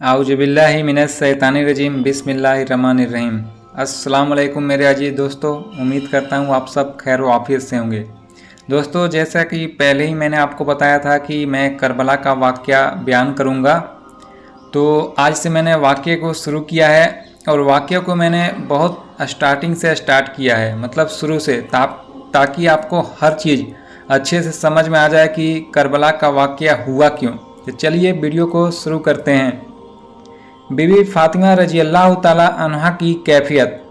आउज़ुबिल्लाहि मिनश्शैतानिर्रजीम बिस्मिल्लाहिर्रहमानिर्रहीम। अस्सलाम वालेकुम मेरे अजीज़ दोस्तों, उम्मीद करता हूँ आप सब खैर व आफियत से होंगे। दोस्तों, जैसा कि पहले ही मैंने आपको बताया था कि मैं करबला का वाक़या बयान करूँगा, तो आज से मैंने वाक़ये को शुरू किया है और वाक़ये को मैंने बहुत स्टार्टिंग से स्टार्ट किया है, मतलब शुरू से, ताकि आपको हर चीज़ अच्छे से समझ में आ जाए कि करबला का वाक़या हुआ क्यों। तो चलिए वीडियो को शुरू करते हैं। बीबी फातिमा रजी अल्लाह ताला अन्हा की कैफियत।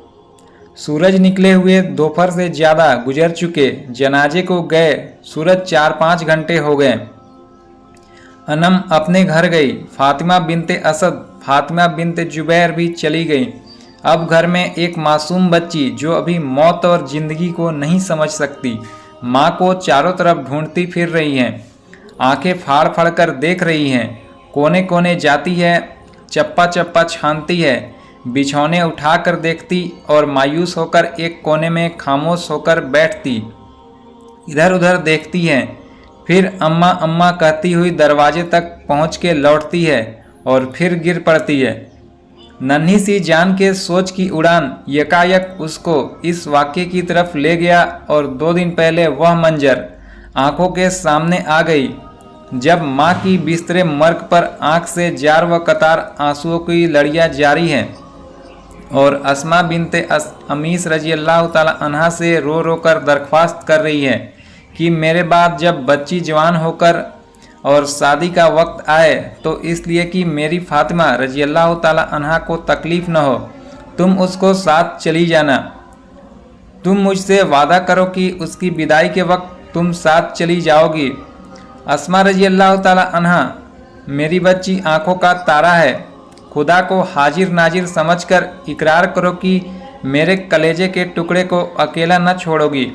सूरज निकले हुए दोपहर से ज़्यादा गुजर चुके, जनाजे को गए सूरज 4-5 घंटे हो गए। अनम अपने घर गई। फातिमा बिनते असद, फातिमा बिनते जुबैर भी चली गई। अब घर में एक मासूम बच्ची जो अभी मौत और ज़िंदगी को नहीं समझ सकती, माँ को चारों तरफ ढूंढती फिर रही हैं, आंखें फाड़ फाड़ कर देख रही हैं, कोने कोने जाती है, चप्पा चप्पा छानती है, बिछौने उठा कर देखती और मायूस होकर एक कोने में खामोश होकर बैठती, इधर उधर देखती है, फिर अम्मा अम्मा कहती हुई दरवाजे तक पहुंच के लौटती है और फिर गिर पड़ती है। नन्ही सी जान के सोच की उड़ान यकायक उसको इस वाक़ये की तरफ ले गया और 2 दिन पहले वह मंजर आंखों के सामने आ गई जब माँ की बिस्तरे मर्ग पर आंख से जार व कतार आंसुओं की लड़ियाँ जारी हैं और अस्मा बिनते अमीस रजी अल्लाह ताला अन्हा से रो रो कर दरख्वास्त कर रही है कि मेरे बाद जब बच्ची जवान होकर और शादी का वक्त आए तो इसलिए कि मेरी फातिमा रजी अल्लाह ताला अन्हा को तकलीफ़ न हो, तुम उसको साथ चली जाना। तुम मुझसे वादा करो कि उसकी विदाई के वक्त तुम साथ चली जाओगी। अस्मा रजी अल्लाह ताला अन्हा, मेरी बच्ची आंखों का तारा है, खुदा को हाजिर नाजिर समझकर इकरार करो कि मेरे कलेजे के टुकड़े को अकेला न छोड़ोगी।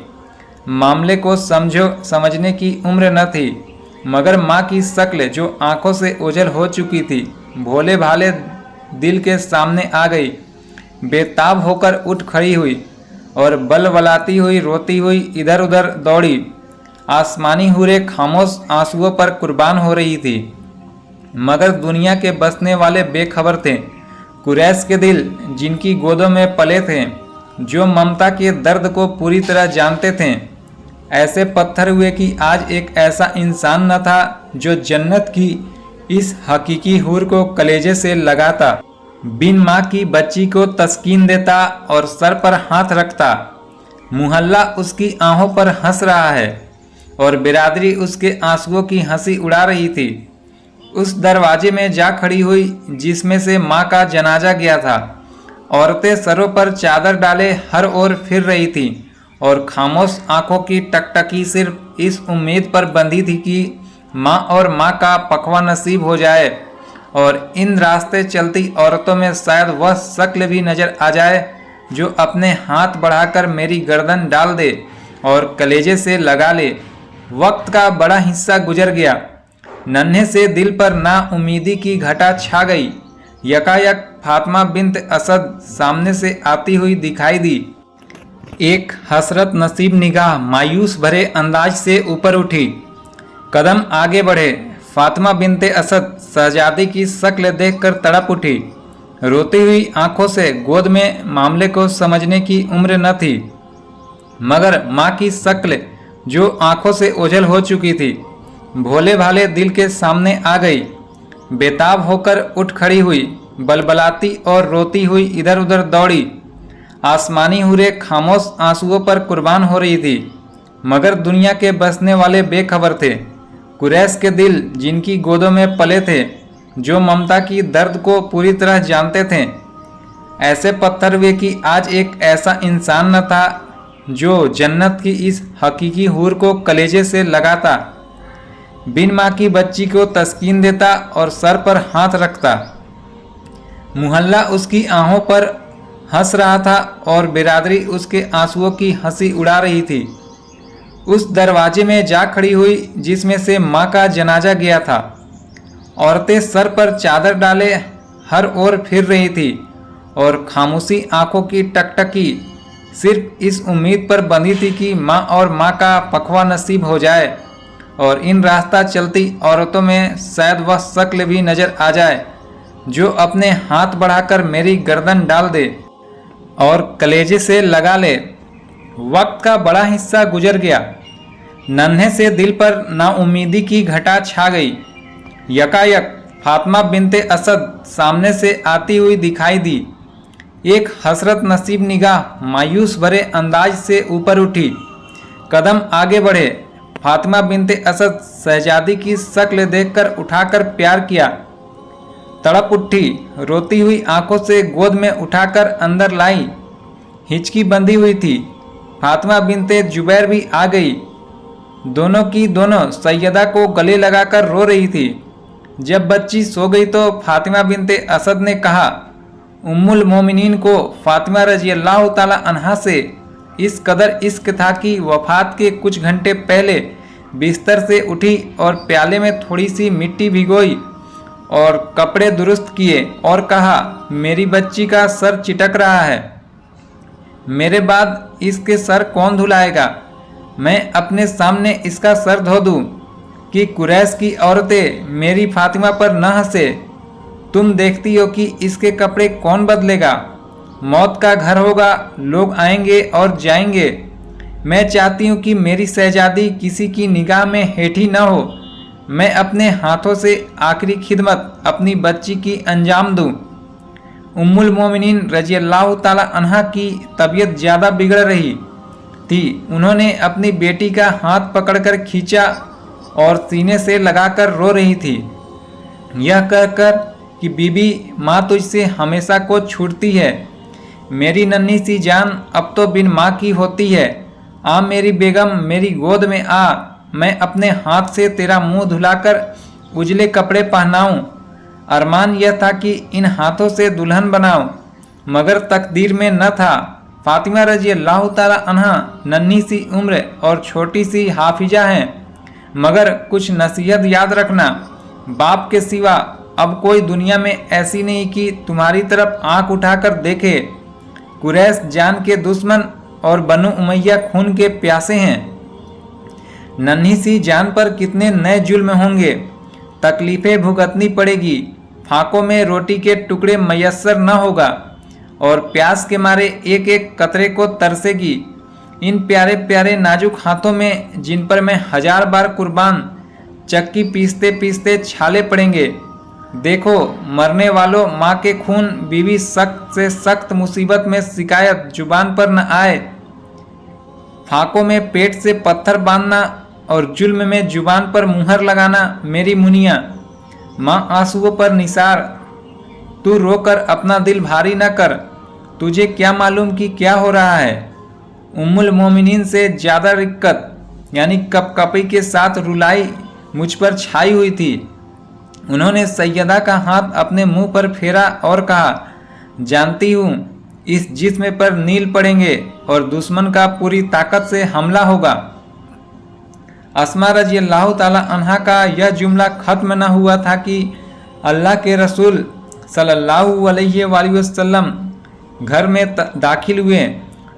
मामले को समझने की उम्र न थी, मगर माँ की शक्ल जो आंखों से ओझल हो चुकी थी भोले भाले दिल के सामने आ गई। बेताब होकर उठ खड़ी हुई और बलबलाती हुई रोती हुई इधर उधर दौड़ी। आसमानी हूरे खामोश आंसुओं पर कुर्बान हो रही थी, मगर दुनिया के बसने वाले बेखबर थे। कुरैश के दिल जिनकी गोदों में पले थे, जो ममता के दर्द को पूरी तरह जानते थे, ऐसे पत्थर हुए कि आज एक ऐसा इंसान न था जो जन्नत की इस हकीकी हूर को कलेजे से लगाता, बिन माँ की बच्ची को तस्कीन देता और सर पर हाथ रखता। मुहल्ला उसकी आहों पर हंस रहा है और बिरादरी उसके आंसुओं की हंसी उड़ा रही थी। उस दरवाजे में जा खड़ी हुई जिसमें से माँ का जनाजा गया था। औरतें सरों पर चादर डाले हर ओर फिर रही थी और खामोश आंखों की टकटकी सिर्फ इस उम्मीद पर बंधी थी कि माँ और माँ का पखवा नसीब हो जाए और इन रास्ते चलती औरतों में शायद वह शक्ल भी नजर आ जाए जो अपने हाथ बढ़ाकर मेरी गर्दन डाल दे और कलेजे से लगा ले। वक्त का बड़ा हिस्सा गुजर गया। नन्हे से दिल पर नाउमीदी की घटा छा गई। यकायक फातिमा बिन्त असद सामने से आती हुई दिखाई दी। एक हसरत नसीब निगाह मायूस भरे अंदाज से ऊपर उठी, कदम आगे बढ़े। फातिमा बिन्ते असद शहजादी की शक्ल देखकर तड़प उठी। रोती हुई आंखों से गोद में मामले को समझने की उम्र न थी, मगर माँ की शक्ल जो आंखों से ओझल हो चुकी थी भोले भाले दिल के सामने आ गई। बेताब होकर उठ खड़ी हुई, बलबलाती और रोती हुई इधर उधर दौड़ी। आसमानी हूरे खामोश आंसुओं पर कुर्बान हो रही थी, मगर दुनिया के बसने वाले बेखबर थे। कुरैश के दिल जिनकी गोदों में पले थे, जो ममता की दर्द को पूरी तरह जानते थे, ऐसे पत्थर हुए कि आज एक ऐसा इंसान न था जो जन्नत की इस हकीकी हूर को कलेजे से लगाता, बिन माँ की बच्ची को तस्कीन देता और सर पर हाथ रखता। मुहल्ला उसकी आहों पर हंस रहा था और बिरादरी उसके आंसुओं की हंसी उड़ा रही थी। उस दरवाजे में जा खड़ी हुई जिसमें से माँ का जनाजा गया था। औरतें सर पर चादर डाले हर ओर फिर रही थी और खामोशी आंखों की टकटकी सिर्फ इस उम्मीद पर बंधी थी कि माँ और माँ का पखवा नसीब हो जाए और इन रास्ता चलती औरतों में शायद वह शक्ल भी नजर आ जाए जो अपने हाथ बढ़ाकर मेरी गर्दन डाल दे और कलेजे से लगा ले। वक्त का बड़ा हिस्सा गुजर गया। नन्हे से दिल पर नाउम्मीदी की घटा छा गई। यकायक फातिमा बिनते असद सामने से आती हुई दिखाई दी। एक हसरत नसीब निगाह मायूस भरे अंदाज से ऊपर उठी। कदम आगे बढ़े। फातिमा बिनते असद शहजादी की शक्ल देखकर उठाकर प्यार किया। तड़प उठी। रोती हुई आंखों से गोद में उठाकर अंदर लाई। हिचकी बंधी हुई थी। फातिमा बिनते जुबैर भी आ गई। दोनों की दोनों सैयदा को गले लगाकर रो रही थी। जब बच्ची सो गई तो फातिमा बिनते असद ने कहा, उम्मुल मोमिनीन को फातिमा रज़ियल्लाहु ताला अन्हा से इस कदर इश्क था कि वफ़ात के कुछ घंटे पहले बिस्तर से उठी और प्याले में थोड़ी सी मिट्टी भिगोई और कपड़े दुरुस्त किए और कहा, मेरी बच्ची का सर चिटक रहा है, मेरे बाद इसके सर कौन धुलाएगा? मैं अपने सामने इसका सर धो दूँ कि कुरैश की औरतें मेरी फातिमा पर न हंसे। तुम देखती हो कि इसके कपड़े कौन बदलेगा? मौत का घर होगा, लोग आएंगे और जाएंगे। मैं चाहती हूँ कि मेरी शहजादी किसी की निगाह में हेठी न हो। मैं अपने हाथों से आखिरी खिदमत अपनी बच्ची की अंजाम दूँ। उम्मुल मोमिनीन रज़ियल्लाहु ताला अन्हा की तबीयत ज़्यादा बिगड़ रही थी। उन्होंने अपनी बेटी का हाथ पकड़कर खींचा और सीने से लगाकर रो रही थी, यह कहकर कि बीबी माँ तुझसे हमेशा को छूटती है। मेरी नन्ही सी जान अब तो बिन माँ की होती है। आ मेरी बेगम, मेरी गोद में आ। मैं अपने हाथ से तेरा मुंह धुलाकर उजले कपड़े पहनाऊं। अरमान यह था कि इन हाथों से दुल्हन बनाऊं, मगर तकदीर में न था। फातिमा रज़ियल्लाहु ताला अन्हा नन्ही सी उम्र और छोटी सी हाफिजा हैं, मगर कुछ नसीहत याद रखना, बाप के सिवा अब कोई दुनिया में ऐसी नहीं कि तुम्हारी तरफ आंख उठाकर देखे। कुरैश जान के दुश्मन और बनु उमैया खून के प्यासे हैं। नन्ही सी जान पर कितने नए जुल्म होंगे, तकलीफ़ें भुगतनी पड़ेगी। फाकों में रोटी के टुकड़े मयस्सर न होगा और प्यास के मारे एक एक कतरे को तरसेगी। इन प्यारे प्यारे नाजुक हाथों में, जिन पर मैं 1000 बार कुर्बान, चक्की पीसते पीसते छाले पड़ेंगे। देखो मरने वालों, माँ के खून, बीवी सख्त से सख्त मुसीबत में शिकायत जुबान पर न आए। फाकों में पेट से पत्थर बांधना और जुल्म में जुबान पर मुहर लगाना मेरी मुनिया। माँ आंसुओं पर निसार, तू रोकर अपना दिल भारी न कर। तुझे क्या मालूम कि क्या हो रहा है। उम्मुल मोमिनीन से ज़्यादा रिक्कत यानी कपकपी के साथ रुलाई मुझ पर छाई हुई थी। उन्होंने सैयदा का हाथ अपने मुंह पर फेरा और कहा, जानती हूँ इस जिस्म पर नील पड़ेंगे और दुश्मन का पूरी ताकत से हमला होगा। अस्मा रज़ियल्लाहु ताला अन्हा का यह जुमला ख़त्म न हुआ था कि अल्लाह के रसूल सल्लल्लाहु अलैहि वसल्लम घर में दाखिल हुए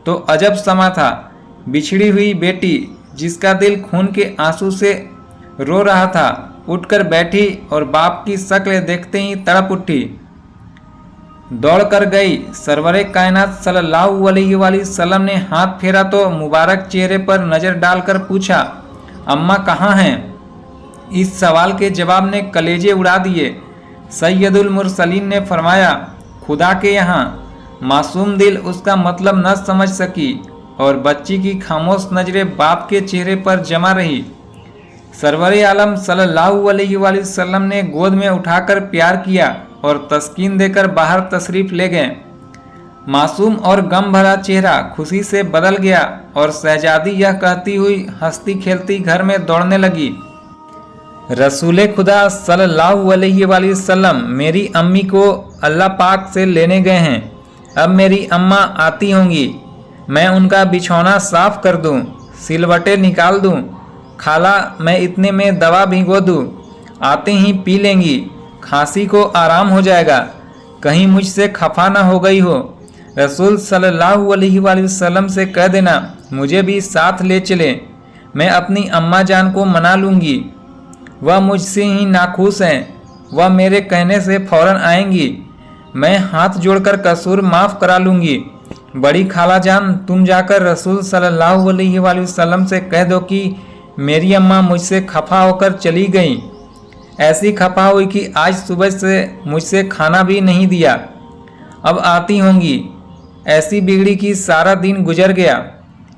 तो अजब समा था। बिछड़ी हुई बेटी, जिसका दिल खून के आंसू से रो रहा था, उठकर बैठी और बाप की शक्ल देखते ही तड़प उठी। दौड़ कर गई। सरवरे कायनात सल्लल्लाहु अलैहि वसल्लम ने हाथ फेरा तो मुबारक चेहरे पर नज़र डालकर पूछा, अम्मा कहाँ हैं? इस सवाल के जवाब ने कलेजे उड़ा दिए। सैयदुल मुरसलीन ने फरमाया, खुदा के यहाँ। मासूम दिल उसका मतलब न समझ सकी और बच्ची की खामोश नज़रें बाप के चेहरे पर जमा रही। सरवर आलम सल्लल्लाहु अलैहि वसल्लम ने गोद में उठाकर प्यार किया और तस्कीन देकर बाहर तशरीफ़ ले गए। मासूम और गम भरा चेहरा खुशी से बदल गया और शहजादी यह कहती हुई हंसती खेलती घर में दौड़ने लगी, रसूल खुदा सल्लल्लाहु अलैहि वसल्लम मेरी अम्मी को अल्लाह पाक से लेने गए हैं। अब मेरी अम्मा आती होंगी, मैं उनका बिछौना साफ कर दूं, सिलवटें निकाल दूं, खाला मैं इतने में दवा भिगो दूं, आते ही पी लेंगी, खांसी को आराम हो जाएगा, कहीं मुझसे खफा ना हो गई हो। रसूल सल्लल्लाहु अलैहि वसल्लम से कह देना मुझे भी साथ ले चले, मैं अपनी अम्मा जान को मना लूँगी, वह मुझसे ही नाखुश हैं। वह मेरे कहने से फौरन आएंगी। मैं हाथ जोड़कर कसूर माफ़ करा लूँगी। बड़ी खाला जान, तुम जाकर रसूल सल्लल्लाहु अलैहि वसल्लम से कह दो कि मेरी अम्मा मुझसे खफा होकर चली गई। ऐसी खफा हुई कि आज सुबह से मुझसे खाना भी नहीं दिया। अब आती होंगी। ऐसी बिगड़ी कि सारा दिन गुजर गया,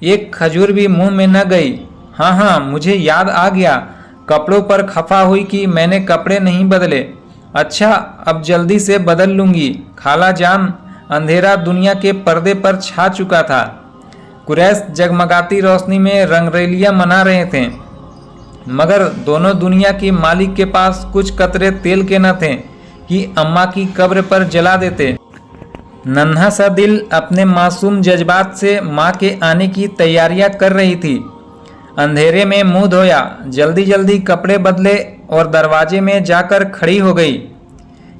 एक खजूर भी मुंह में न गई। हाँ, मुझे याद आ गया, कपड़ों पर खफा हुई कि मैंने कपड़े नहीं बदले। अच्छा, अब जल्दी से बदल लूँगी। खाला जान, अंधेरा दुनिया के पर्दे पर छा चुका था। कुरैश जगमगाती रोशनी में रंगरलियाँ मना रहे थे, मगर दोनों दुनिया के मालिक के पास कुछ कतरे तेल के न थे कि अम्मा की कब्र पर जला देते। नन्हा सा दिल अपने मासूम जज्बात से माँ के आने की तैयारियां कर रही थी। अंधेरे में मुंह धोया, जल्दी जल्दी कपड़े बदले और दरवाजे में जाकर खड़ी हो गई।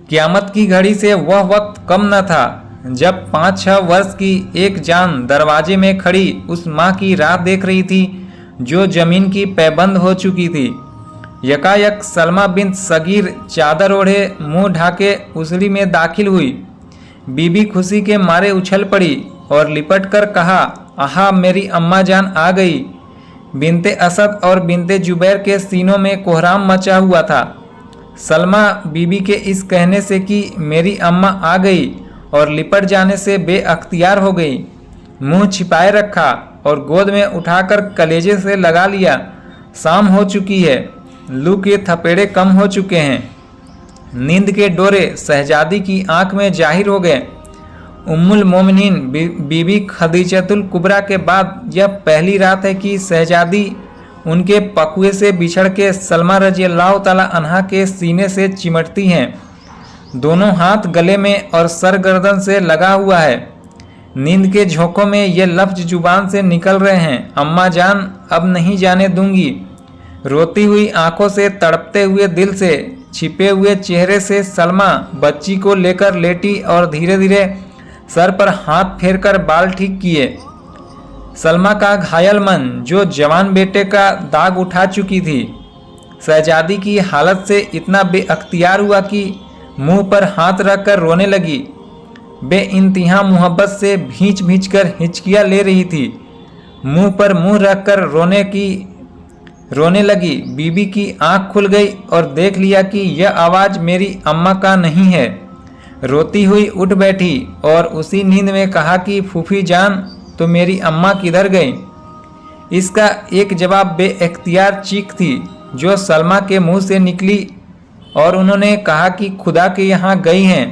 क़यामत की घड़ी से वह वक्त कम न था जब 5-6 वर्ष की एक जान दरवाजे में खड़ी उस माँ की राह देख रही थी जो जमीन की पैबंद हो चुकी थी। यकायक सलमा बिन्त सगीर चादर ओढ़े मुंह ढाके उसरी में दाखिल हुई। बीबी खुशी के मारे उछल पड़ी और लिपट कर कहा, आहा, मेरी अम्मा जान आ गई। बिनते असद और बिनते जुबैर के सीनों में कोहराम मचा हुआ था। सलमा बीबी के इस कहने से कि मेरी अम्मा आ गई और लिपट जाने से बेअख्तियार हो गई। मुंह छिपाए रखा और गोद में उठाकर कलेजे से लगा लिया। शाम हो चुकी है, लू के थपेड़े कम हो चुके हैं। नींद के डोरे शहजादी की आंख में जाहिर हो गए। उम्मुल मोमिनीन बीबी खदीजतुल कुबरा के बाद यह पहली रात है कि शहजादी उनके पकुए से बिछड़ के सलमा रज़ियल्लाहु ताला अन्हा के सीने से चिमटती हैं। दोनों हाथ गले में और सर गर्दन से लगा हुआ है। नींद के झोंकों में ये लफ्ज जुबान से निकल रहे हैं, अम्मा जान, अब नहीं जाने दूंगी। रोती हुई आंखों से, तड़पते हुए दिल से, छिपे हुए चेहरे से सलमा बच्ची को लेकर लेटी और धीरे धीरे सर पर हाथ फेरकर बाल ठीक किए। सलमा का घायल मन जो जवान बेटे का दाग उठा चुकी थी, शहजादी की हालत से इतना बेअख्तियार हुआ कि मुंह पर हाथ रखकर रोने लगी। बेइंतहा मोहब्बत से भींच भींच कर हिचकियाँ ले रही थी। मुंह पर मुंह रखकर रोने लगी। बीबी की आंख खुल गई और देख लिया कि यह आवाज़ मेरी अम्मा का नहीं है। रोती हुई उठ बैठी और उसी नींद में कहा कि फूफी जान, तो मेरी अम्मा किधर गई। इसका एक जवाब बेइख्तियार चीख थी जो सलमा के मुंह से निकली और उन्होंने कहा कि खुदा के यहाँ गई हैं।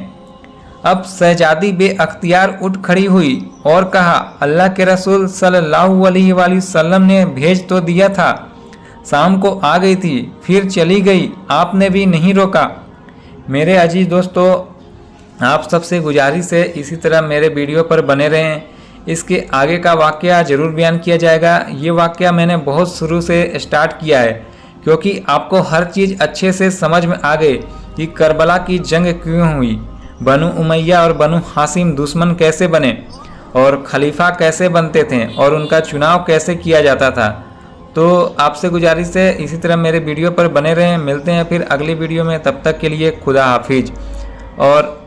अब शहजादी बेअख्तियार उठ खड़ी हुई और कहा, अल्लाह के रसूल सल्लल्लाहु अलैहि वसल्लम ने भेज तो दिया था, शाम को आ गई थी, फिर चली गई, आपने भी नहीं रोका। मेरे अजीज दोस्तों, आप सबसे गुजारिश है इसी तरह मेरे वीडियो पर बने रहें। इसके आगे का वाक़या ज़रूर बयान किया जाएगा। ये वाक़या मैंने बहुत शुरू से स्टार्ट किया है क्योंकि आपको हर चीज़ अच्छे से समझ में आ गई कि करबला की जंग क्यों हुई, बनु उमैया और बनु हाशिम दुश्मन कैसे बने और खलीफा कैसे बनते थे और उनका चुनाव कैसे किया जाता था। तो आपसे गुजारिश है इसी तरह मेरे वीडियो पर बने रहें। मिलते हैं फिर अगली वीडियो में, तब तक के लिए खुदा हाफिज। और